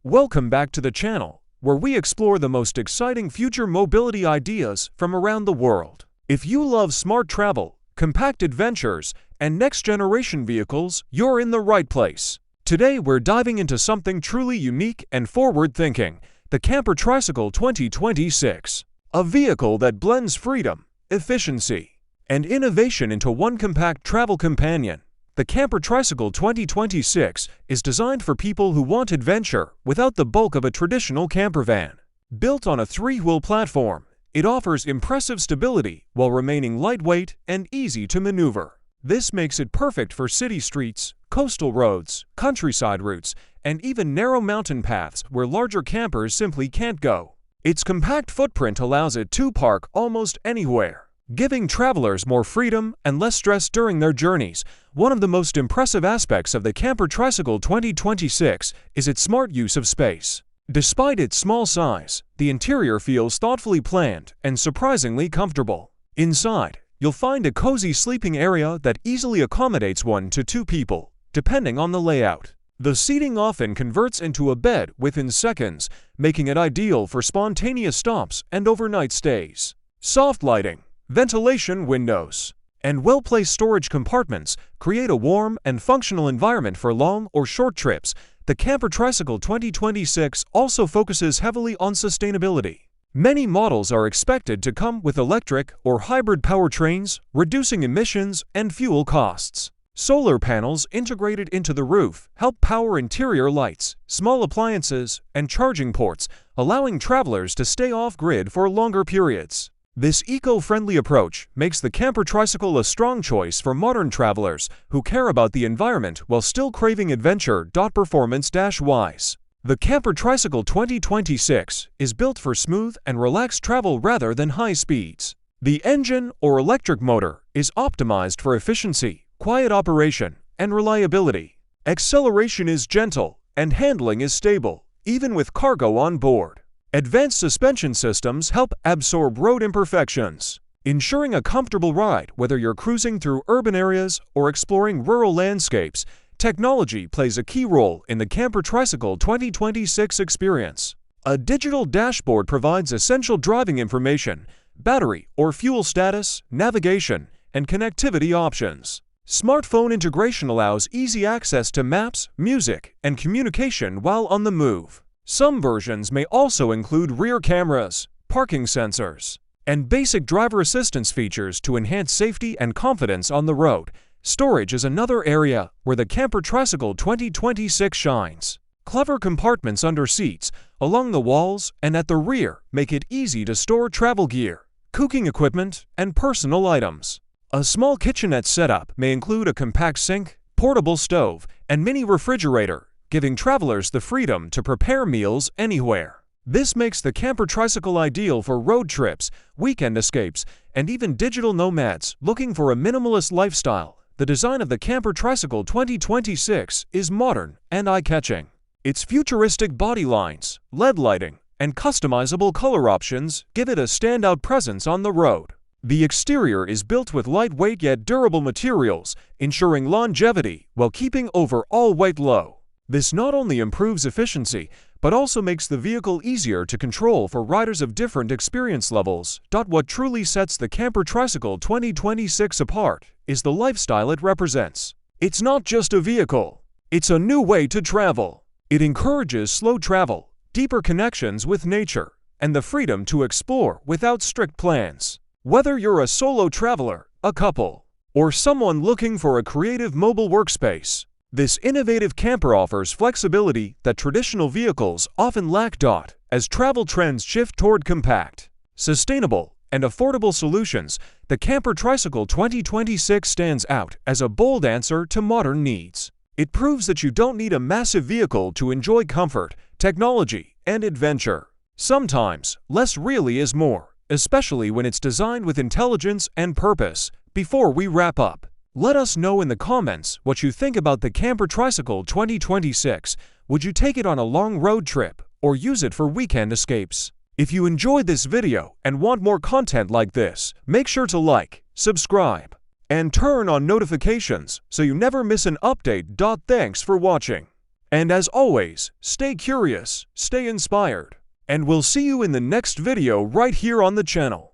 Welcome back to the channel, where we explore the most exciting future mobility ideas from around the world. If you love smart travel, compact adventures, and next-generation vehicles, you're in the right place. Today we're diving into something truly unique and forward-thinking, the Camper Tricycle 2026. A vehicle that blends freedom, efficiency, and innovation into one compact travel companion. The Camper Tricycle 2026 is designed for people who want adventure without the bulk of a traditional camper van. Built on a three-wheel platform, it offers impressive stability while remaining lightweight and easy to maneuver. This makes it perfect for city streets, coastal roads, countryside routes, and even narrow mountain paths where larger campers simply can't go. Its compact footprint allows it to park almost anywhere, giving travelers more freedom and less stress during their journeys. One of the most impressive aspects of the Camper Tricycle 2026 is its smart use of space. Despite its small size, the interior feels thoughtfully planned and surprisingly comfortable. Inside, you'll find a cozy sleeping area that easily accommodates 1 to 2 people, depending on the layout. The seating often converts into a bed within seconds, making it ideal for spontaneous stops and overnight stays. Soft lighting, ventilation windows, and well-placed storage compartments create a warm and functional environment for long or short trips. The Camper Tricycle 2026 also focuses heavily on sustainability. Many models are expected to come with electric or hybrid powertrains, reducing emissions and fuel costs. Solar panels integrated into the roof help power interior lights, small appliances, and charging ports, allowing travelers to stay off-grid for longer periods. This eco-friendly approach makes the Camper Tricycle a strong choice for modern travelers who care about the environment while still craving adventure. Performance-wise, the Camper Tricycle 2026 is built for smooth and relaxed travel rather than high speeds. The engine or electric motor is optimized for efficiency, quiet operation, and reliability. Acceleration is gentle, and handling is stable, even with cargo on board. Advanced suspension systems help absorb road imperfections, ensuring a comfortable ride whether you're cruising through urban areas or exploring rural landscapes. Technology plays a key role in the Camper Tricycle 2026 experience. A digital dashboard provides essential driving information, battery or fuel status, navigation, and connectivity options. Smartphone integration allows easy access to maps, music, and communication while on the move. Some versions may also include rear cameras, parking sensors, and basic driver assistance features to enhance safety and confidence on the road. Storage is another area where the Camper Tricycle 2026 shines. Clever compartments under seats, along the walls, and at the rear make it easy to store travel gear, cooking equipment, and personal items. A small kitchenette setup may include a compact sink, portable stove, and mini refrigerator, giving travelers the freedom to prepare meals anywhere. This makes the Camper Tricycle ideal for road trips, weekend escapes, and even digital nomads looking for a minimalist lifestyle. The design of the Camper Tricycle 2026 is modern and eye-catching. Its futuristic body lines, LED lighting, and customizable color options give it a standout presence on the road. The exterior is built with lightweight yet durable materials, ensuring longevity while keeping overall weight low. This not only improves efficiency, but also makes the vehicle easier to control for riders of different experience levels. What truly sets the Camper Tricycle 2026 apart is the lifestyle it represents. It's not just a vehicle, it's a new way to travel. It encourages slow travel, deeper connections with nature, and the freedom to explore without strict plans. Whether you're a solo traveler, a couple, or someone looking for a creative mobile workspace, this innovative camper offers flexibility that traditional vehicles often lack. As travel trends shift toward compact, sustainable, and affordable solutions, the Camper Tricycle 2026 stands out as a bold answer to modern needs. It proves that you don't need a massive vehicle to enjoy comfort, technology, and adventure. Sometimes, less really is more, especially when it's designed with intelligence and purpose. Before we wrap up, let us know in the comments what you think about the Camper Tricycle 2026. Would you take it on a long road trip or use it for weekend escapes? If you enjoyed this video and want more content like this, make sure to like, subscribe, and turn on notifications so you never miss an update. Thanks for watching. And as always, stay curious, stay inspired, and we'll see you in the next video right here on the channel.